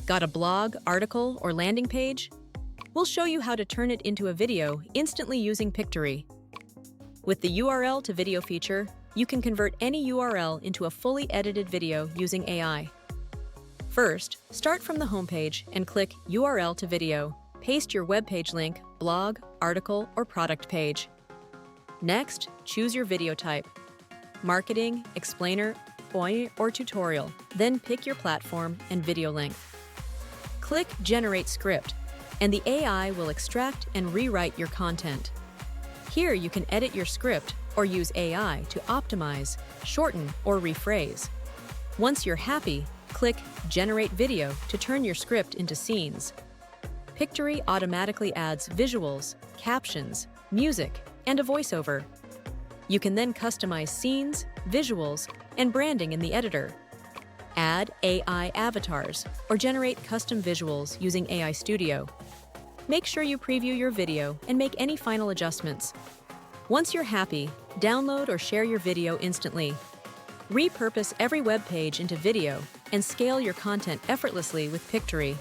Got a blog, article, or landing page? We'll show you how to turn it into a video instantly using Pictory. With the URL-to-video feature, you can convert any URL into a fully edited video using AI. First, start from the homepage and click URL-to-video. Paste your webpage link, blog, article, or product page. Next, choose your video type: marketing, explainer, or tutorial. Then pick your platform and video length. Click Generate Script, and the AI will extract and rewrite your content. Here you can edit your script or use AI to optimize, shorten, or rephrase. Once you're happy, click Generate Video to turn your script into scenes. Pictory automatically adds visuals, captions, music, and a voiceover. You can then customize scenes, visuals, and branding in the editor. Add AI avatars or generate custom visuals using AI Studio. Make sure you preview your video and make any final adjustments. Once you're happy, download or share your video instantly. Repurpose every web page into video and scale your content effortlessly with Pictory.